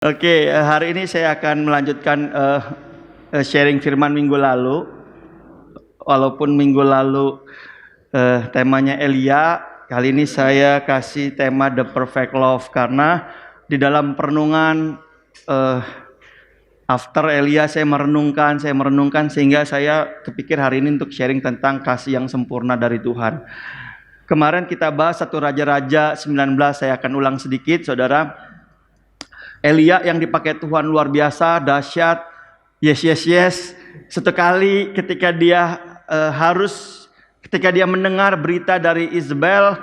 Oke, hari ini saya akan melanjutkan sharing firman minggu lalu. Walaupun minggu lalu temanya Elia, kali ini saya kasih tema The Perfect Love karena di dalam perenungan after Elia saya merenungkan sehingga saya kepikir hari ini untuk sharing tentang kasih yang sempurna dari Tuhan. Kemarin kita bahas 1 Raja-Raja 19, saya akan ulang sedikit, saudara. Elia yang dipakai Tuhan luar biasa, dahsyat, yes. Sekali ketika dia ketika dia mendengar berita dari Isabel,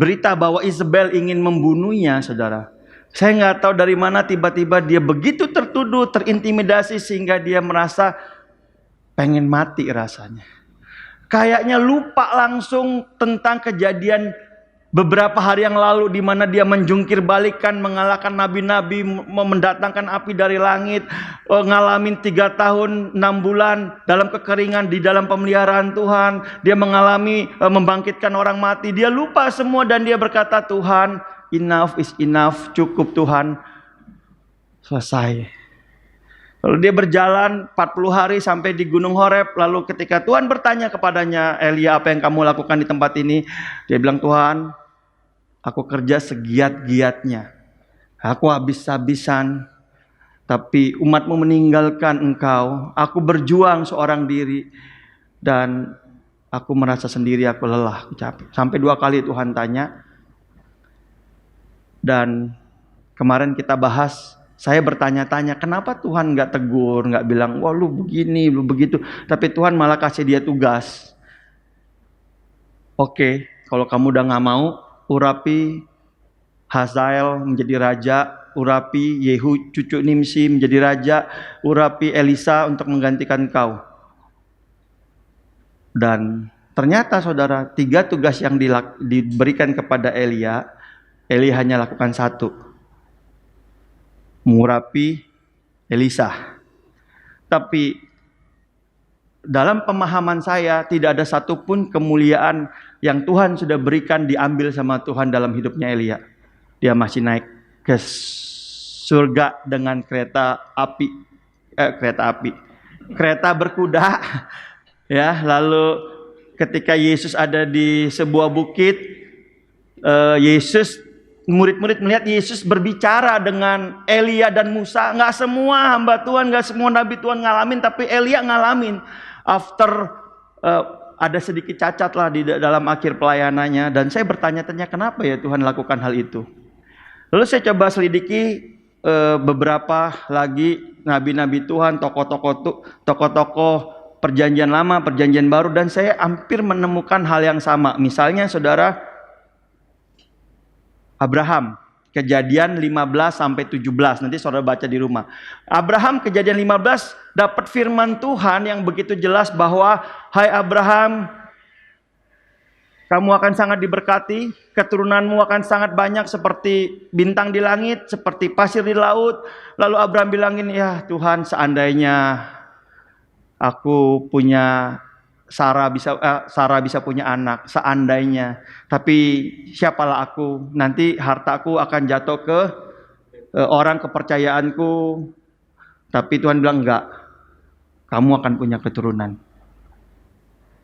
berita bahwa Isabel ingin membunuhnya, saudara. Saya nggak tahu dari mana tiba-tiba dia begitu tertuduh, terintimidasi sehingga dia merasa pengen mati rasanya. Kayaknya lupa langsung tentang kejadian beberapa hari yang lalu di mana dia menjungkir balikan, mengalahkan nabi-nabi, mendatangkan api dari langit, ngalamin 3 tahun 6 bulan dalam kekeringan di dalam pemeliharaan Tuhan. Dia mengalami membangkitkan orang mati. Dia lupa semua dan dia berkata, Tuhan, enough is enough, cukup Tuhan, selesai. Lalu dia berjalan 40 hari sampai di Gunung Horeb. Lalu ketika Tuhan bertanya kepadanya, Elia, apa yang kamu lakukan di tempat ini? Dia bilang, Tuhan, aku kerja segiat-giatnya, aku habis-habisan, tapi umatmu meninggalkan engkau. Aku berjuang seorang diri dan aku merasa sendiri, aku lelah, aku capek. Sampai 2 kali Tuhan tanya. Dan kemarin kita bahas, saya bertanya-tanya, kenapa Tuhan gak tegur, gak bilang, wah lu begini, lu begitu. Tapi Tuhan malah kasih dia tugas. Oke, kalau kamu udah gak mau, urapi Hazael menjadi raja, urapi Yehu cucu Nimsi menjadi raja, urapi Elisa untuk menggantikan kau. Dan ternyata saudara, 3 tugas yang diberikan kepada Elia hanya lakukan 1. Mengurapi Elisa. Tapi dalam pemahaman saya tidak ada satupun kemuliaan yang Tuhan sudah berikan diambil sama Tuhan dalam hidupnya Elia. Dia masih naik ke surga dengan kereta berkuda. Ya, lalu ketika Yesus ada di sebuah bukit, murid-murid melihat Yesus berbicara dengan Elia dan Musa. Nggak semua hamba Tuhan, nggak semua nabi Tuhan ngalamin, tapi Elia ngalamin. After ada sedikit cacat lah di dalam akhir pelayanannya. Dan saya bertanya-tanya, kenapa ya Tuhan lakukan hal itu? Lalu saya coba selidiki beberapa lagi nabi-nabi Tuhan, tokoh-tokoh perjanjian lama, perjanjian baru. Dan saya hampir menemukan hal yang sama. Misalnya saudara, Abraham, Kejadian 15 sampai 17. Nanti saudara baca di rumah. Abraham, Kejadian 15, dapat firman Tuhan yang begitu jelas bahwa, hai Abraham, kamu akan sangat diberkati, keturunanmu akan sangat banyak seperti bintang di langit, seperti pasir di laut. Lalu Abraham bilangin, ya Tuhan, seandainya aku punya Sarah bisa punya anak, seandainya. Tapi siapalah aku, nanti hartaku akan jatuh ke orang kepercayaanku. Tapi Tuhan bilang enggak, kamu akan punya keturunan.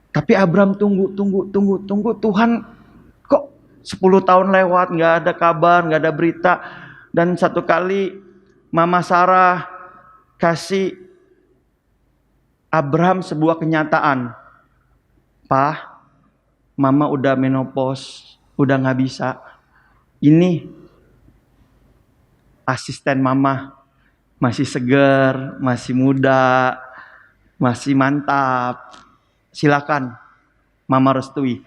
Tapi Abraham tunggu. Tuhan kok 10 tahun lewat, enggak ada kabar, enggak ada berita. Dan satu kali Mama Sarah kasih Abraham sebuah kenyataan. Pak, Mama udah menopause, udah gak bisa. Ini asisten Mama masih segar, masih muda, masih mantap. Silakan Mama restui.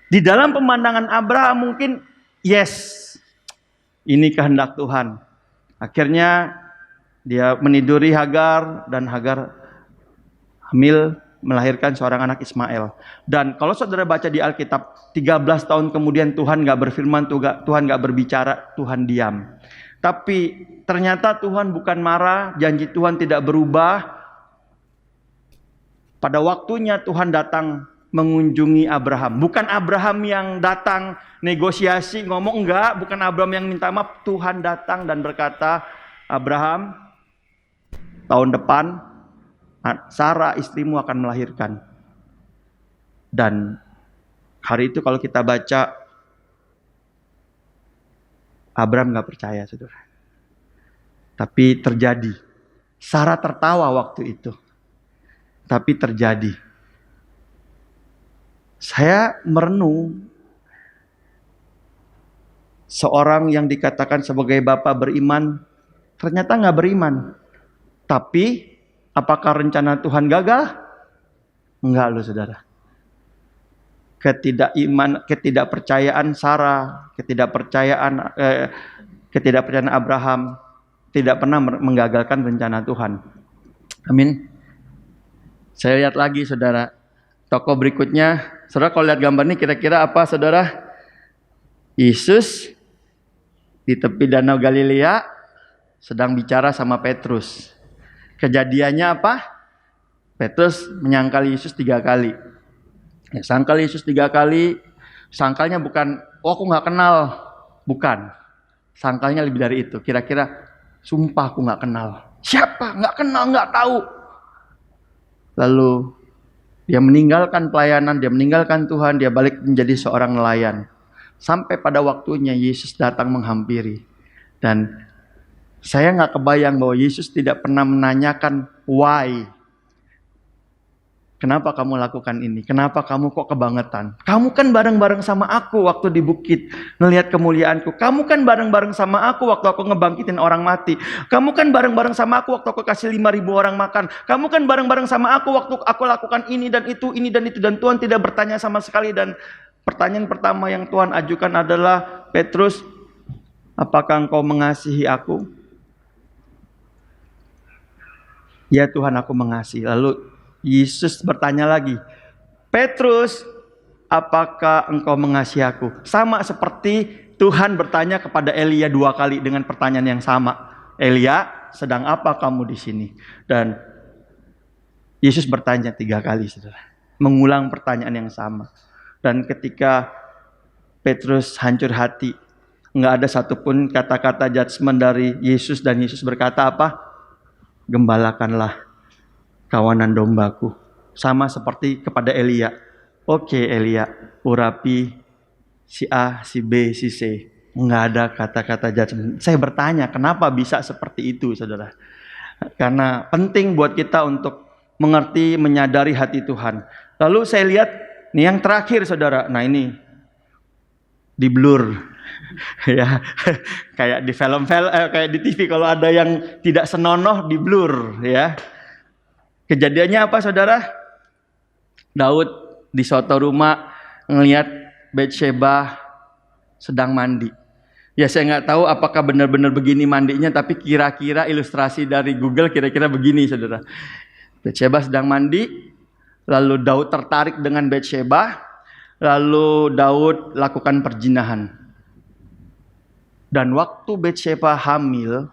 Di dalam pemandangan Abraham mungkin yes, ini kehendak Tuhan. Akhirnya dia meniduri Hagar dan Hagar hamil, melahirkan seorang anak Ismail. Dan kalau saudara baca di Alkitab, 13 tahun kemudian Tuhan gak berfirman, Tuhan gak berbicara, Tuhan diam. Tapi ternyata Tuhan bukan marah, janji Tuhan tidak berubah. Pada waktunya Tuhan datang mengunjungi Abraham. Bukan Abraham yang datang negosiasi, ngomong enggak. Bukan Abraham yang minta maaf. Tuhan datang dan berkata, Abraham, tahun depan Sarah istrimu akan melahirkan. Dan hari itu kalau kita baca, Abraham gak percaya, saudara. Tapi terjadi. Sarah tertawa waktu itu. Tapi terjadi. Saya merenung. Seorang yang dikatakan sebagai bapak beriman, ternyata gak beriman. Tapi, apakah rencana Tuhan gagal? Enggak loh, saudara. Ketidakpercayaan Sarah, ketidakpercayaan Abraham tidak pernah menggagalkan rencana Tuhan. Amin. Saya lihat lagi, saudara. Tokoh berikutnya, saudara kalau lihat gambar ini kira-kira apa, saudara? Yesus di tepi Danau Galilea sedang bicara sama Petrus. Kejadiannya apa? Petrus menyangkal Yesus 3 kali. Ya, sangkal Yesus 3 kali. Sangkalnya bukan, oh aku gak kenal. Bukan. Sangkalnya lebih dari itu. Kira-kira, sumpah aku gak kenal. Siapa? Gak kenal, gak tahu. Lalu dia meninggalkan pelayanan, dia meninggalkan Tuhan, dia balik menjadi seorang nelayan. Sampai pada waktunya Yesus datang menghampiri. Dan saya gak kebayang bahwa Yesus tidak pernah menanyakan why. Kenapa kamu lakukan ini? Kenapa kamu kok kebangetan? Kamu kan bareng-bareng sama aku waktu di bukit ngelihat kemuliaanku. Kamu kan bareng-bareng sama aku waktu aku ngebangkitin orang mati. Kamu kan bareng-bareng sama aku waktu aku kasih 5.000 orang makan. Kamu kan bareng-bareng sama aku waktu aku lakukan ini dan itu. Dan Tuhan tidak bertanya sama sekali. Dan pertanyaan pertama yang Tuhan ajukan adalah, Petrus, apakah engkau mengasihi aku? Ya Tuhan, aku mengasihi. Lalu Yesus bertanya lagi, Petrus, apakah engkau mengasihi aku? Sama seperti Tuhan bertanya kepada Elia 2 kali dengan pertanyaan yang sama. Elia, sedang apa kamu di sini? Dan Yesus bertanya 3 kali, saudara. Mengulang pertanyaan yang sama. Dan ketika Petrus hancur hati, nggak ada satupun kata-kata judgement dari Yesus. Dan Yesus berkata apa? Gembalakanlah kawanan dombaku. Sama seperti kepada Elia. Oke Elia, urapi si A, si B, si C. Nggak ada kata-kata judgment. Saya bertanya, kenapa bisa seperti itu, saudara? Karena penting buat kita untuk mengerti, menyadari hati Tuhan. Lalu saya lihat, nih yang terakhir, saudara. Nah ini, di blur. Ya, kayak di film-film, kayak di TV kalau ada yang tidak senonoh di blur, ya. Kejadiannya apa, saudara? Daud di suatu rumah ngelihat Batsheba sedang mandi. Ya saya nggak tahu apakah benar-benar begini mandinya, tapi kira-kira ilustrasi dari Google kira-kira begini, saudara. Batsheba sedang mandi, lalu Daud tertarik dengan Batsheba, lalu Daud lakukan perzinahan. Dan waktu Batsheba hamil,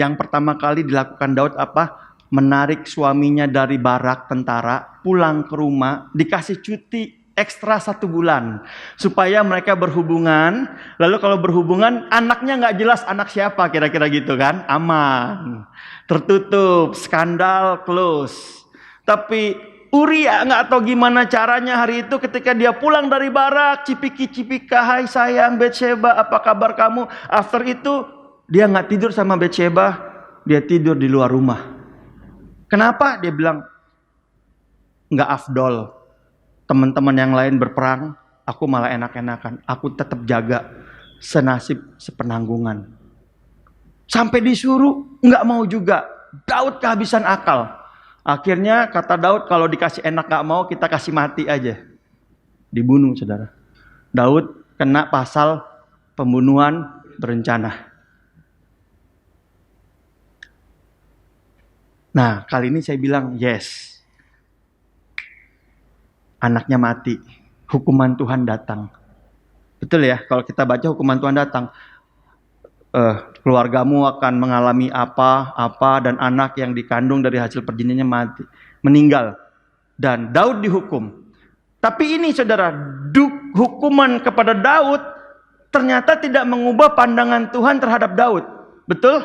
yang pertama kali dilakukan Daud apa? Menarik suaminya dari barak tentara, pulang ke rumah, dikasih cuti ekstra 1 bulan. Supaya mereka berhubungan, lalu kalau berhubungan, anaknya nggak jelas anak siapa, kira-kira gitu kan. Aman, tertutup, skandal, close. Tapi Uria nggak tahu gimana caranya hari itu ketika dia pulang dari barak, cipika-cipika, hai sayang Batsheba, apa kabar kamu? After itu, dia nggak tidur sama Batsheba, dia tidur di luar rumah. Kenapa? Dia bilang, nggak afdol. Teman-teman yang lain berperang, aku malah enak-enakan. Aku tetap jaga senasib sepenanggungan. Sampai disuruh, nggak mau juga. Daud kehabisan akal. Akhirnya kata Daud, kalau dikasih enak nggak mau, kita kasih mati aja. Dibunuh, saudara. Daud kena pasal pembunuhan berencana. Nah, kali ini saya bilang yes. Anaknya mati. Hukuman Tuhan datang. Betul ya, kalau kita baca hukuman Tuhan datang. Keluargamu akan mengalami apa, dan anak yang dikandung dari hasil perjinannya mati. Meninggal. dan Daud dihukum. Tapi ini saudara, hukuman kepada Daud ternyata tidak mengubah pandangan Tuhan terhadap Daud. Betul?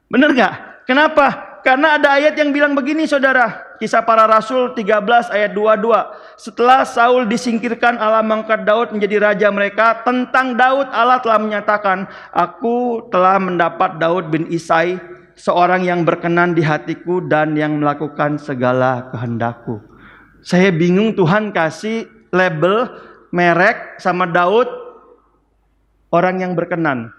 Benar nggak? Kenapa? Karena ada ayat yang bilang begini saudara. Kisah Para Rasul 13 ayat 22. Setelah Saul disingkirkan, Allah mengangkat Daud menjadi raja mereka. Tentang Daud Allah telah menyatakan, aku telah mendapat Daud bin Isai, seorang yang berkenan di hatiku dan yang melakukan segala kehendakku. Saya bingung, Tuhan kasih label merek sama Daud, orang yang berkenan.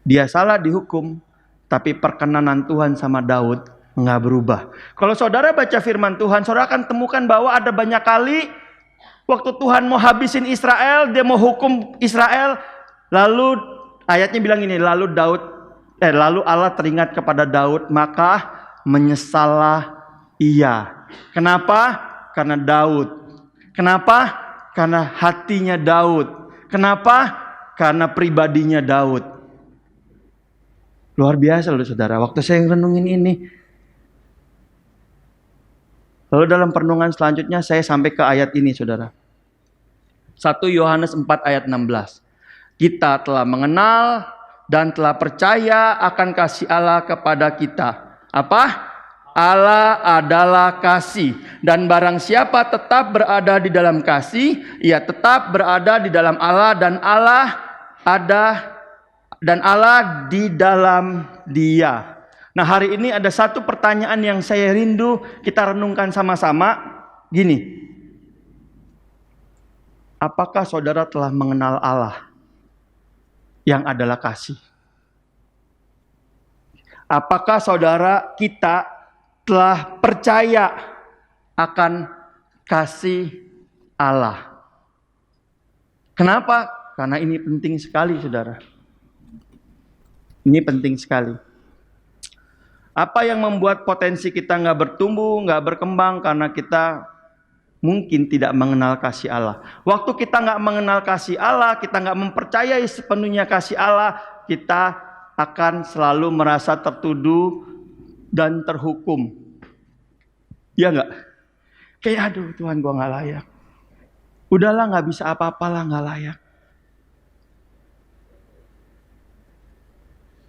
Dia salah dihukum, tapi perkenanan Tuhan sama Daud nggak berubah. Kalau saudara baca firman Tuhan, saudara akan temukan bahwa ada banyak kali waktu Tuhan mau habisin Israel, dia mau hukum Israel, lalu ayatnya bilang ini, lalu Allah teringat kepada Daud, maka menyesallah ia. Kenapa? Karena Daud. Kenapa? Karena hatinya Daud. Kenapa? Karena pribadinya Daud. Luar biasa loh saudara, waktu saya renungin ini. Lalu dalam perenungan selanjutnya saya sampai ke ayat ini saudara. 1 Yohanes 4 ayat 16. Kita telah mengenal dan telah percaya akan kasih Allah kepada kita. Apa? Allah adalah kasih. Dan barang siapa tetap berada di dalam kasih, ia tetap berada di dalam Allah dan Allah di dalam dia. Nah, hari ini ada satu pertanyaan yang saya rindu kita renungkan sama-sama. Gini, apakah saudara telah mengenal Allah yang adalah kasih? Apakah saudara kita telah percaya akan kasih Allah? Kenapa? Karena ini penting sekali saudara. Ini penting sekali. Apa yang membuat potensi kita nggak bertumbuh, nggak berkembang? Karena kita mungkin tidak mengenal kasih Allah. Waktu kita nggak mengenal kasih Allah, kita nggak mempercayai sepenuhnya kasih Allah, kita akan selalu merasa tertuduh dan terhukum. Iya nggak? Kayak aduh Tuhan, gua nggak layak. Udahlah, nggak bisa apa-apalah, nggak layak.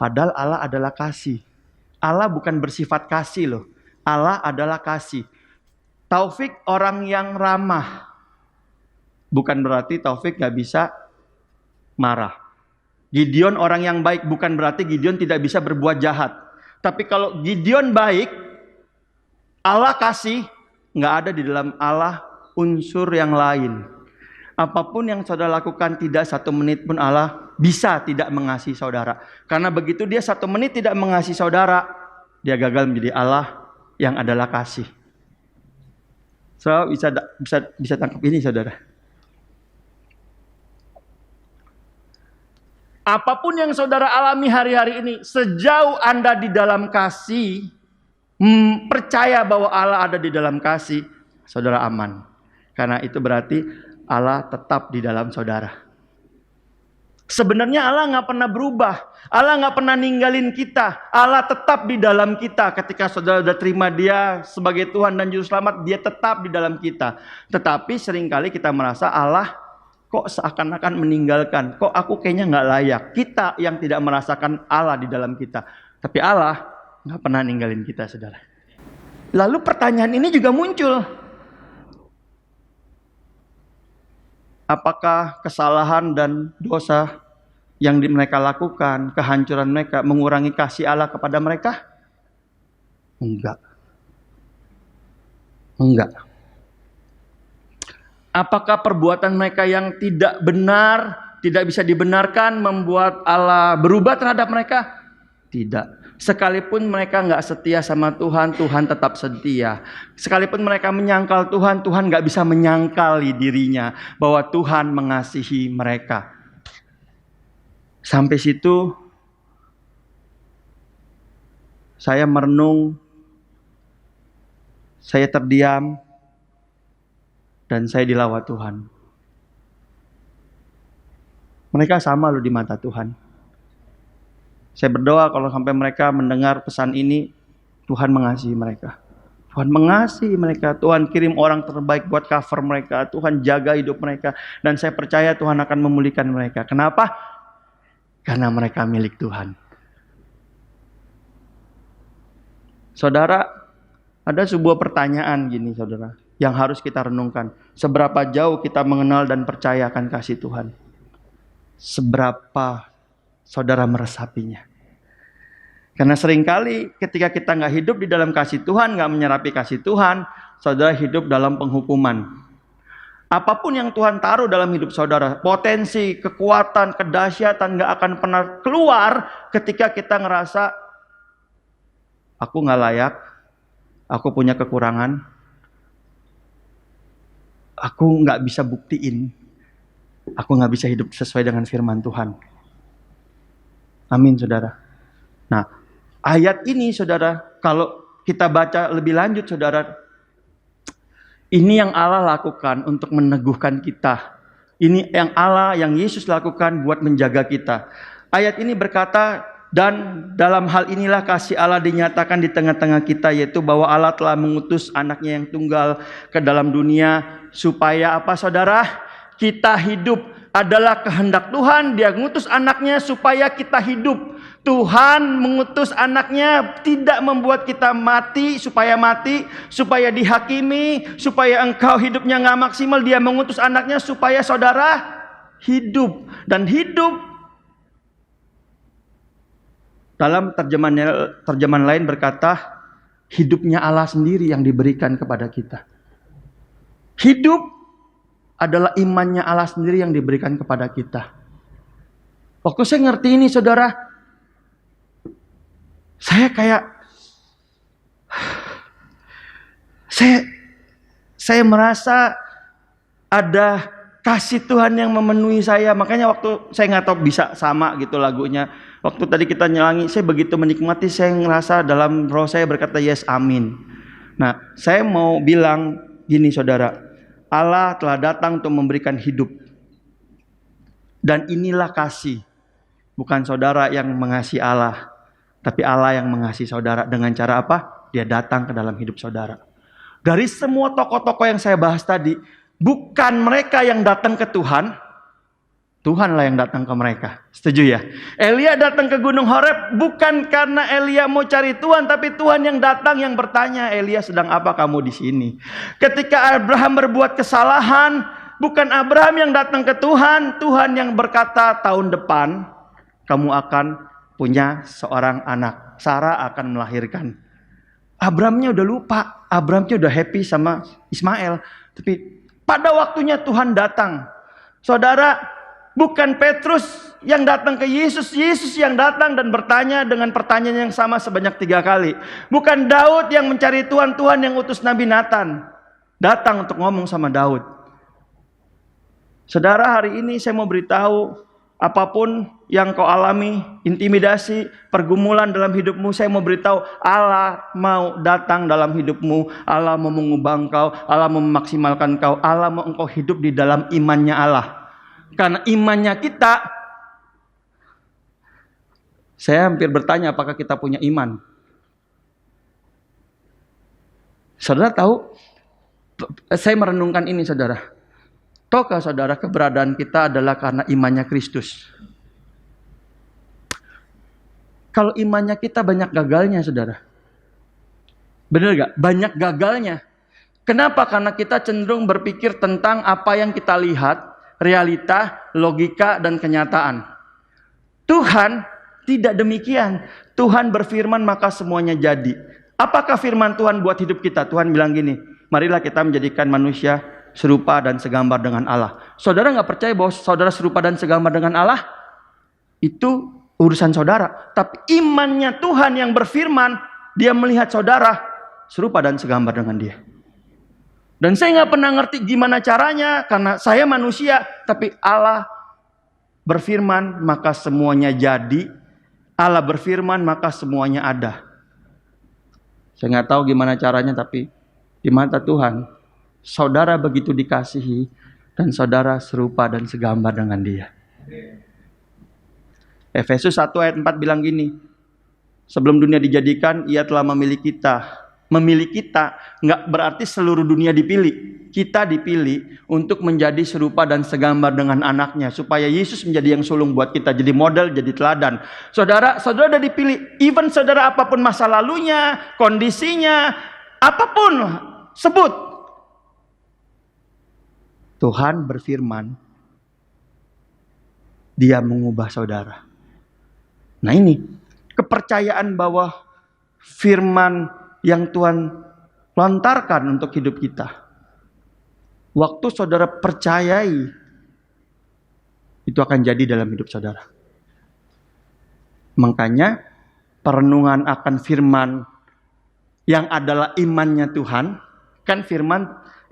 Padahal Allah adalah kasih. Allah bukan bersifat kasih loh. Allah adalah kasih. Taufik orang yang ramah. Bukan berarti Taufik gak bisa marah. Gideon orang yang baik. Bukan berarti Gideon tidak bisa berbuat jahat. Tapi kalau Gideon baik, Allah kasih, gak ada di dalam Allah unsur yang lain. Apapun yang saudara lakukan, tidak 1 menit pun Allah bisa tidak mengasihi saudara. Karena begitu dia 1 menit tidak mengasihi saudara, dia gagal menjadi Allah yang adalah kasih. So, bisa tangkap ini saudara. Apapun yang saudara alami hari-hari ini, sejauh Anda di dalam kasih, percaya bahwa Allah ada di dalam kasih, saudara aman. Karena itu berarti Allah tetap di dalam saudara. Sebenarnya Allah nggak pernah berubah. Allah nggak pernah ninggalin kita. Allah tetap di dalam kita. Ketika saudara sudah terima Dia sebagai Tuhan dan Juru Selamat, Dia tetap di dalam kita. Tetapi seringkali kita merasa Allah kok seakan-akan meninggalkan. Kok aku kayaknya nggak layak. Kita yang tidak merasakan Allah di dalam kita. Tapi Allah nggak pernah ninggalin kita, saudara. Lalu pertanyaan ini juga muncul. Apakah kesalahan dan dosa yang mereka lakukan, kehancuran mereka, mengurangi kasih Allah kepada mereka? Enggak. Apakah perbuatan mereka yang tidak benar, tidak bisa dibenarkan, membuat Allah berubah terhadap mereka? Tidak. Sekalipun mereka nggak setia sama Tuhan, Tuhan tetap setia. Sekalipun mereka menyangkal Tuhan, Tuhan nggak bisa menyangkali dirinya bahwa Tuhan mengasihi mereka. Sampai situ saya merenung, saya terdiam, dan saya dilawat Tuhan. Mereka sama loh di mata Tuhan. Saya berdoa kalau sampai mereka mendengar pesan ini, Tuhan mengasihi mereka. Tuhan mengasihi mereka, Tuhan kirim orang terbaik buat cover mereka, Tuhan jaga hidup mereka, dan saya percaya Tuhan akan memulihkan mereka. Kenapa? Karena mereka milik Tuhan. Saudara, ada sebuah pertanyaan gini saudara, yang harus kita renungkan. Seberapa jauh kita mengenal dan percaya akan kasih Tuhan? Seberapa saudara meresapinya? Karena seringkali ketika kita nggak hidup di dalam kasih Tuhan, nggak menyerapi kasih Tuhan, saudara hidup dalam penghukuman. Apapun yang Tuhan taruh dalam hidup saudara, potensi, kekuatan, kedahsyatan nggak akan pernah keluar ketika kita ngerasa aku nggak layak, aku punya kekurangan, aku nggak bisa buktiin, aku nggak bisa hidup sesuai dengan firman Tuhan. Amin saudara. Nah, ayat ini saudara, kalau kita baca lebih lanjut saudara, ini yang Allah lakukan untuk meneguhkan kita. Ini yang Allah, yang Yesus lakukan buat menjaga kita. Ayat ini berkata, dan dalam hal inilah kasih Allah dinyatakan di tengah-tengah kita, yaitu bahwa Allah telah mengutus anaknya yang tunggal ke dalam dunia, supaya apa saudara? Kita hidup. Adalah kehendak Tuhan, Dia mengutus anaknya supaya kita hidup. Tuhan mengutus anaknya tidak membuat kita mati, supaya dihakimi, supaya engkau hidupnya gak maksimal. Dia mengutus anaknya supaya saudara hidup. Dan hidup dalam terjemahan lain berkata, hidupnya Allah sendiri yang diberikan kepada kita. Hidup adalah imannya Allah sendiri yang diberikan kepada kita. Waktu saya ngerti ini saudara, saya merasa ada kasih Tuhan yang memenuhi saya. Makanya waktu saya nggak tahu bisa sama gitu lagunya. Waktu tadi kita nyelangi, saya begitu menikmati, saya ngerasa dalam roh saya berkata yes amin. Nah, saya mau bilang gini saudara, Allah telah datang untuk memberikan hidup. Dan inilah kasih. Bukan saudara yang mengasihi Allah, tapi Allah yang mengasihi saudara. Dengan cara apa? Dia datang ke dalam hidup saudara. Dari semua tokoh-tokoh yang saya bahas tadi, bukan mereka yang datang ke Tuhan, Tuhanlah yang datang ke mereka. Setuju ya? Elia datang ke Gunung Horeb bukan karena Elia mau cari Tuhan, tapi Tuhan yang datang, yang bertanya, Elia sedang apa kamu di sini? Ketika Abraham berbuat kesalahan, bukan Abraham yang datang ke Tuhan, Tuhan yang berkata tahun depan kamu akan punya seorang anak. Sarah akan melahirkan. Abrahamnya udah lupa, Abrahamnya udah happy sama Ismail, tapi pada waktunya Tuhan datang. Saudara, bukan Petrus yang datang ke Yesus, Yesus yang datang dan bertanya dengan pertanyaan yang sama sebanyak 3 kali. Bukan Daud yang mencari Tuhan, Tuhan yang utus Nabi Nathan datang untuk ngomong sama Daud. Saudara, hari ini saya mau beritahu, apapun yang kau alami, intimidasi, pergumulan dalam hidupmu, saya mau beritahu, Allah mau datang dalam hidupmu, Allah mau mengubah engkau, Allah mau memaksimalkan engkau, Allah mau engkau hidup di dalam imannya Allah. Karena imannya kita, saya hampir bertanya apakah kita punya iman. Saudara tahu, saya merenungkan ini saudara. Tahukah saudara keberadaan kita adalah karena imannya Kristus. Kalau imannya kita banyak gagalnya saudara. Benar gak? Banyak gagalnya. Kenapa? Karena kita cenderung berpikir tentang apa yang kita lihat, realita, logika, dan kenyataan. Tuhan tidak demikian. Tuhan berfirman maka semuanya jadi. Apakah firman Tuhan buat hidup kita? Tuhan bilang gini, marilah kita menjadikan manusia serupa dan segambar dengan Allah. Saudara gak percaya bahwa saudara serupa dan segambar dengan Allah? Itu urusan saudara. Tapi imannya Tuhan yang berfirman, Dia melihat saudara serupa dan segambar dengan Dia. Dan saya nggak pernah ngerti gimana caranya, karena saya manusia. Tapi Allah berfirman, maka semuanya jadi. Allah berfirman, maka semuanya ada. Saya nggak tahu gimana caranya, tapi di mata Tuhan, saudara begitu dikasihi, dan saudara serupa dan segambar dengan Dia. Efesus 1 ayat 4 bilang gini, sebelum dunia dijadikan, Ia telah memilih kita. Memilih kita nggak berarti seluruh dunia dipilih. Kita dipilih untuk menjadi serupa dan segambar dengan anaknya. Supaya Yesus menjadi yang sulung buat kita. Jadi model, jadi teladan. Saudara udah dipilih. Even saudara apapun masa lalunya, kondisinya, apapun sebut. Tuhan berfirman, Dia mengubah saudara. Nah ini, kepercayaan bahwa firman yang Tuhan lontarkan untuk hidup kita. Waktu saudara percayai, itu akan jadi dalam hidup saudara. Makanya perenungan akan firman yang adalah imannya Tuhan. Kan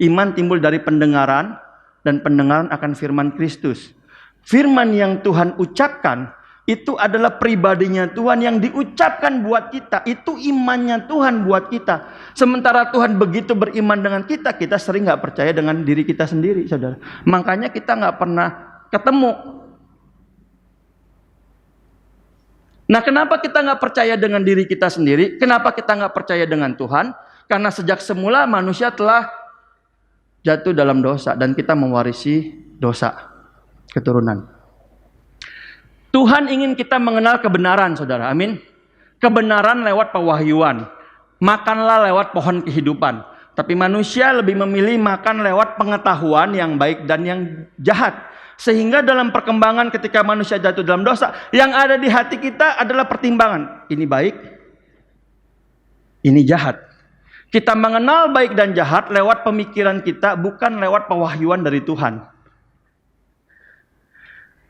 iman timbul dari pendengaran, dan pendengaran akan firman Kristus. Firman yang Tuhan ucapkan itu adalah pribadinya Tuhan yang diucapkan buat kita. Itu imannya Tuhan buat kita. Sementara Tuhan begitu beriman dengan kita, kita sering gak percaya dengan diri kita sendiri, saudara. Makanya kita gak pernah ketemu. Nah, kenapa kita gak percaya dengan diri kita sendiri? Kenapa kita gak percaya dengan Tuhan? Karena sejak semula manusia telah jatuh dalam dosa. Dan kita mewarisi dosa keturunan. Tuhan ingin kita mengenal kebenaran, saudara. Amin. Kebenaran lewat pewahyuan. Makanlah lewat pohon kehidupan. Tapi manusia lebih memilih makan lewat pengetahuan yang baik dan yang jahat. Sehingga dalam perkembangan ketika manusia jatuh dalam dosa, yang ada di hati kita adalah pertimbangan. Ini baik, ini jahat. Kita mengenal baik dan jahat lewat pemikiran kita, bukan lewat pewahyuan dari Tuhan.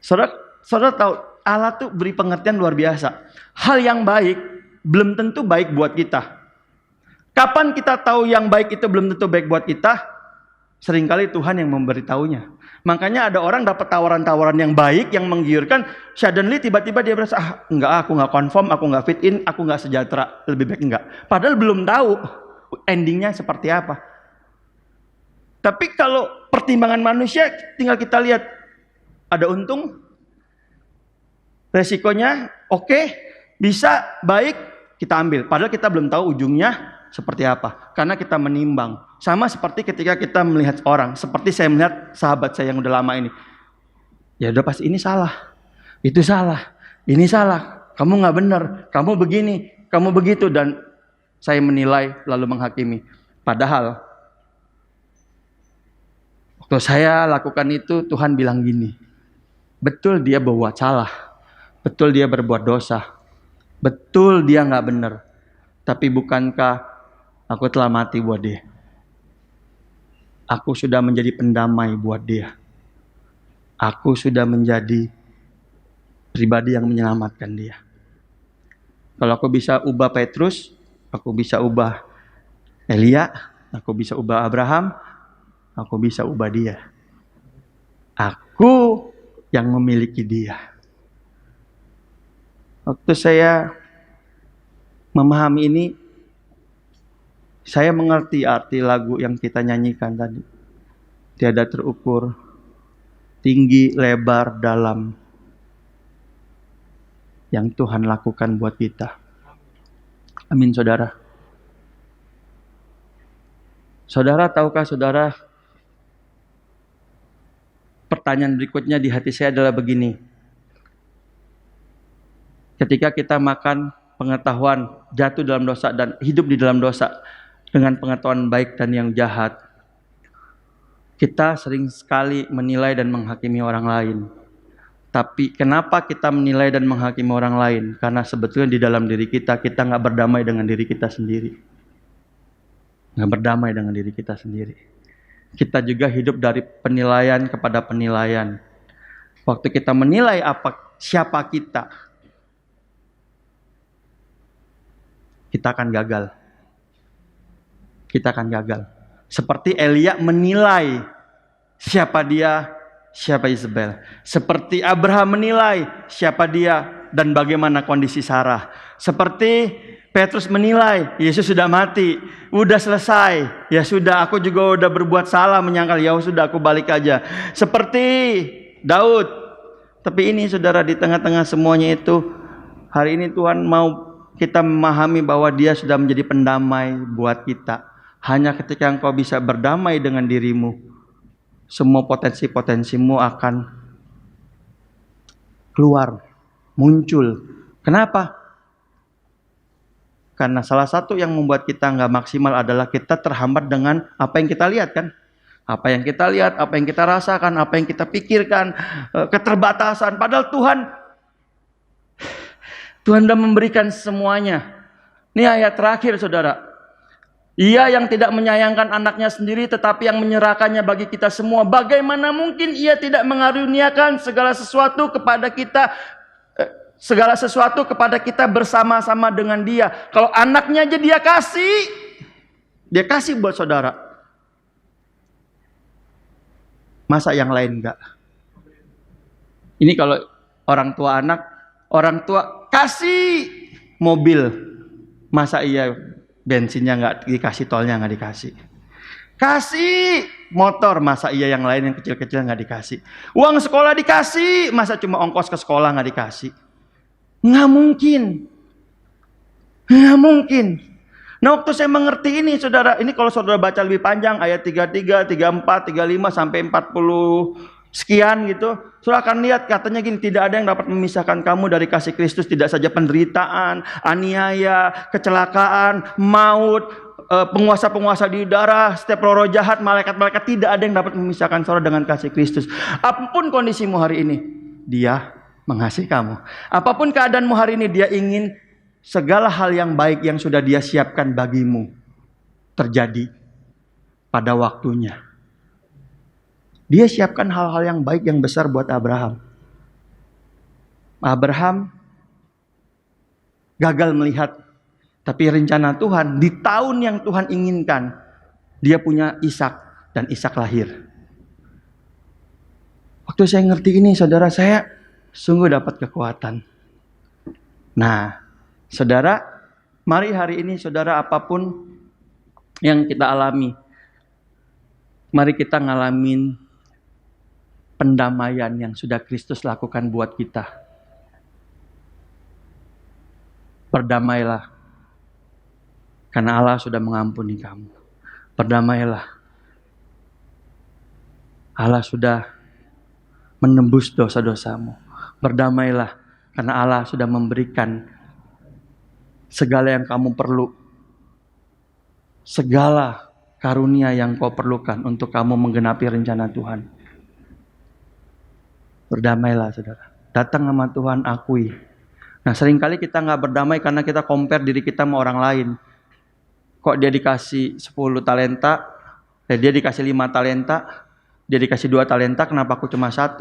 Saudara tahu, Allah tuh beri pengertian luar biasa. Hal yang baik belum tentu baik buat kita. Kapan kita tahu yang baik itu belum tentu baik buat kita? Seringkali Tuhan yang memberitahunya. Makanya ada orang dapat tawaran-tawaran yang baik, yang menggiurkan. Suddenly tiba-tiba dia berasa, enggak, aku nggak conform, aku nggak fit in, aku nggak sejahtera. Lebih baik enggak. Padahal belum tahu endingnya seperti apa. Tapi kalau pertimbangan manusia, tinggal kita lihat. Ada untung, resikonya oke, bisa, baik, kita ambil. Padahal kita belum tahu ujungnya seperti apa. Karena kita menimbang. Sama seperti ketika kita melihat orang. Seperti saya melihat sahabat saya yang udah lama ini. Ya udah pasti ini salah. Itu salah. Ini salah. Kamu gak benar. Kamu begini. Kamu begitu. Dan saya menilai lalu menghakimi. Padahal waktu saya lakukan itu, Tuhan bilang gini. Betul dia berbuat salah. Betul dia berbuat dosa. Betul dia gak benar. Tapi bukankah aku telah mati buat dia? Aku sudah menjadi pendamai buat dia. Aku sudah menjadi pribadi yang menyelamatkan dia. Kalau aku bisa ubah Petrus, aku bisa ubah Elia, aku bisa ubah Abraham, aku bisa ubah dia. Aku yang memiliki dia. Waktu saya memahami ini, saya mengerti arti lagu yang kita nyanyikan tadi. Tiada terukur, tinggi, lebar, dalam yang Tuhan lakukan buat kita. Amin, saudara. Saudara, tahukah saudara, pertanyaan berikutnya di hati saya adalah begini. Ketika kita makan pengetahuan, jatuh dalam dosa dan hidup di dalam dosa dengan pengetahuan baik dan yang jahat, kita sering sekali menilai dan menghakimi orang lain. Tapi kenapa kita menilai dan menghakimi orang lain? Karena sebetulnya di dalam diri kita nggak berdamai dengan diri kita sendiri. Nggak berdamai dengan diri kita sendiri. Kita juga hidup dari penilaian kepada penilaian. Waktu kita menilai siapa kita akan gagal. Kita akan gagal. Seperti Elia menilai siapa dia, siapa Isabel. Seperti Abraham menilai siapa dia dan bagaimana kondisi Sarah. Seperti Petrus menilai Yesus sudah mati, udah selesai. Ya sudah, aku juga udah berbuat salah, menyangkal, ya sudah aku balik aja. Seperti Daud Tapi ini saudara, di tengah-tengah semuanya itu, hari ini Tuhan mau kita memahami bahwa Dia sudah menjadi pendamai buat kita. Hanya ketika engkau bisa berdamai dengan dirimu, semua potensi-potensimu akan keluar, muncul. Kenapa? Karena salah satu yang membuat kita nggak maksimal adalah kita terhambat dengan apa yang kita lihat kan. Apa yang kita lihat, apa yang kita rasakan, apa yang kita pikirkan, keterbatasan. Padahal Tuhan sudah memberikan semuanya. Ini ayat terakhir saudara. Ia yang tidak menyayangkan anaknya sendiri tetapi yang menyerahkannya bagi kita semua. Bagaimana mungkin ia tidak mengaruniakan segala sesuatu kepada kita bersama-sama dengan Dia. Kalau anaknya aja Dia kasih buat saudara. Masa yang lain enggak? Ini kalau orang tua kasih mobil, masa iya bensinnya enggak dikasih, tolnya enggak dikasih? Kasih motor, masa iya yang lain yang kecil-kecil enggak dikasih? Uang sekolah dikasih, masa cuma ongkos ke sekolah enggak dikasih? Nggak mungkin. Nah, waktu saya mengerti ini saudara, ini kalau saudara baca lebih panjang ayat 33, 34, 35 sampai 40 sekian gitu, saudara akan lihat katanya gini, tidak ada yang dapat memisahkan kamu dari kasih Kristus, tidak saja penderitaan, aniaya, kecelakaan, maut, penguasa-penguasa di udara, setiap roh jahat, malaikat-malaikat, tidak ada yang dapat memisahkan saudara dengan kasih Kristus. Apapun kondisimu hari ini, Dia mengasihi kamu. Apapun keadaanmu hari ini, Dia ingin segala hal yang baik yang sudah Dia siapkan bagimu terjadi pada waktunya. Dia siapkan hal-hal yang baik yang besar buat Abraham. Abraham gagal melihat, tapi rencana Tuhan di tahun yang Tuhan inginkan, dia punya Ishak dan Ishak lahir. Waktu saya ngerti ini saudara, saya sungguh dapat kekuatan. Nah, saudara, mari hari ini saudara, apapun yang kita alami, mari kita ngalamin pendamaian yang sudah Kristus lakukan buat kita. Berdamailah, karena Allah sudah mengampuni kamu. Berdamailah, Allah sudah menembus dosa-dosamu. Berdamailah, karena Allah sudah memberikan segala yang kamu perlu. Segala karunia yang kau perlukan untuk kamu menggenapi rencana Tuhan. Berdamailah saudara. Datang sama Tuhan, akui. Nah, seringkali kita nggak berdamai karena kita compare diri kita sama orang lain. Kok dia dikasih 10 talenta, dia dikasih 5 talenta, dia dikasih 2 talenta, kenapa aku cuma 1?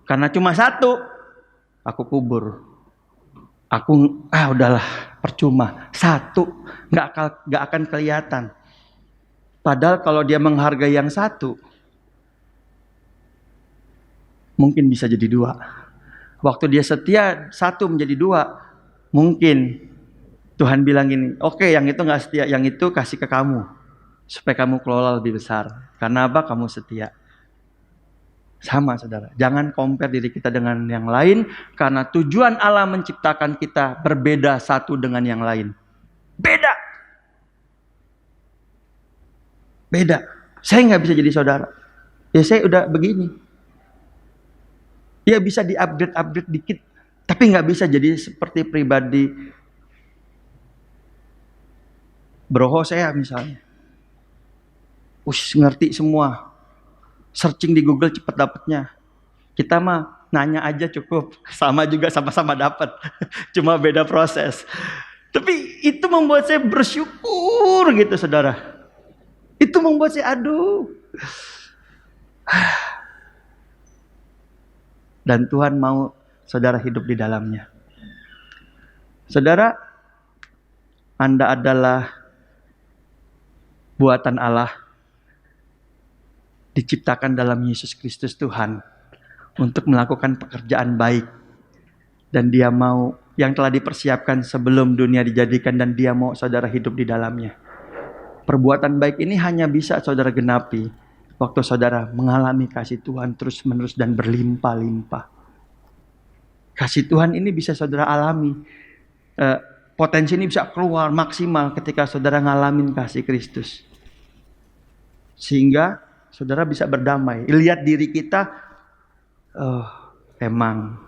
Karena cuma 1. Aku kubur. Udahlah, percuma. 1 nggak akan kelihatan. Padahal kalau dia menghargai yang 1, mungkin bisa jadi 2. Waktu dia setia, 1 menjadi 2. Mungkin Tuhan bilang gini, oke, yang itu nggak setia, yang itu kasih ke kamu supaya kamu kelola lebih besar. Karena apa? Kamu setia. Sama saudara, jangan compare diri kita dengan yang lain, karena tujuan Allah menciptakan kita berbeda satu dengan yang lain. Beda. Saya nggak bisa jadi saudara. Ya saya udah begini. Ya bisa di-upgrade dikit, tapi nggak bisa jadi seperti pribadi Bro saya misalnya. Ngerti semua. Searching di Google cepat dapatnya. Kita mah nanya aja cukup. Sama juga, sama-sama dapat. Cuma beda proses. Tapi itu membuat saya bersyukur gitu saudara. Itu membuat saya dan Tuhan mau saudara hidup di dalamnya. Saudara, Anda adalah buatan Allah, diciptakan dalam Yesus Kristus Tuhan untuk melakukan pekerjaan baik, dan Dia mau yang telah dipersiapkan sebelum dunia dijadikan, dan Dia mau saudara hidup di dalamnya. Perbuatan baik ini hanya bisa saudara genapi waktu saudara mengalami kasih Tuhan terus-menerus dan berlimpah-limpah. Kasih Tuhan ini bisa saudara alami. Potensi ini bisa keluar maksimal ketika saudara ngalamin kasih Kristus. Sehingga saudara bisa berdamai. Lihat diri kita, emang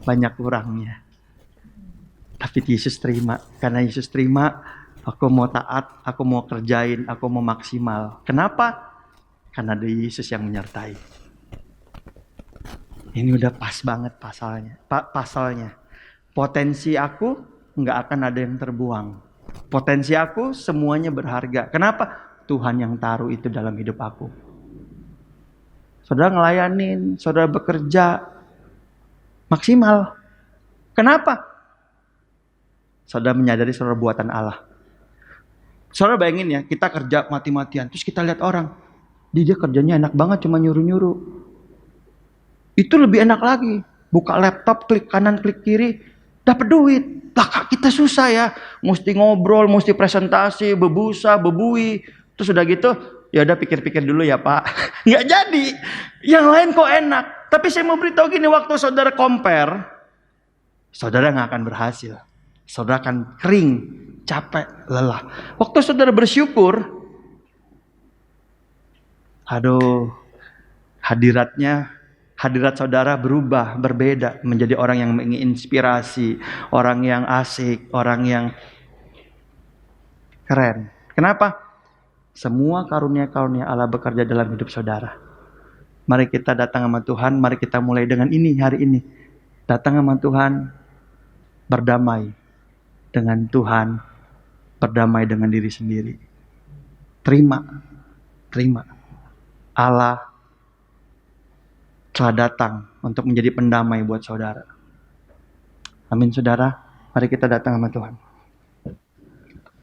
banyak kurangnya. Tapi Yesus terima. Karena Yesus terima, aku mau taat, aku mau kerjain, aku mau maksimal. Kenapa? Karena ada Yesus yang menyertai. Ini udah pas banget pasalnya. Potensi aku nggak akan ada yang terbuang. Potensi aku semuanya berharga. Kenapa? Tuhan yang taruh itu dalam hidup aku. Saudara ngelayanin, saudara bekerja maksimal. Kenapa? Saudara menyadari saudara buatan Allah. Saudara bayangin ya, kita kerja mati-matian. Terus kita lihat orang. Dia kerjanya enak banget, cuma nyuruh-nyuruh. Itu lebih enak lagi. Buka laptop, klik kanan, klik kiri, dapat duit. Lah kita susah ya. Mesti ngobrol, mesti presentasi, bebusa, bebui. Terus udah gitu, ya udah pikir-pikir dulu ya Pak. Nggak jadi. Yang lain kok enak. Tapi saya mau beritahu gini, waktu saudara compare, saudara nggak akan berhasil. Saudara akan kering, capek, lelah. Waktu saudara bersyukur, hadirat saudara berubah, berbeda. Menjadi orang yang menginspirasi, orang yang asik, orang yang keren. Kenapa? Semua karunia-karunia Allah bekerja dalam hidup saudara. Mari kita datang sama Tuhan, mari kita mulai dengan ini hari ini. Datang sama Tuhan, berdamai dengan Tuhan, berdamai dengan diri sendiri. Terima. Allah telah datang untuk menjadi pendamai buat saudara. Amin saudara, mari kita datang sama Tuhan.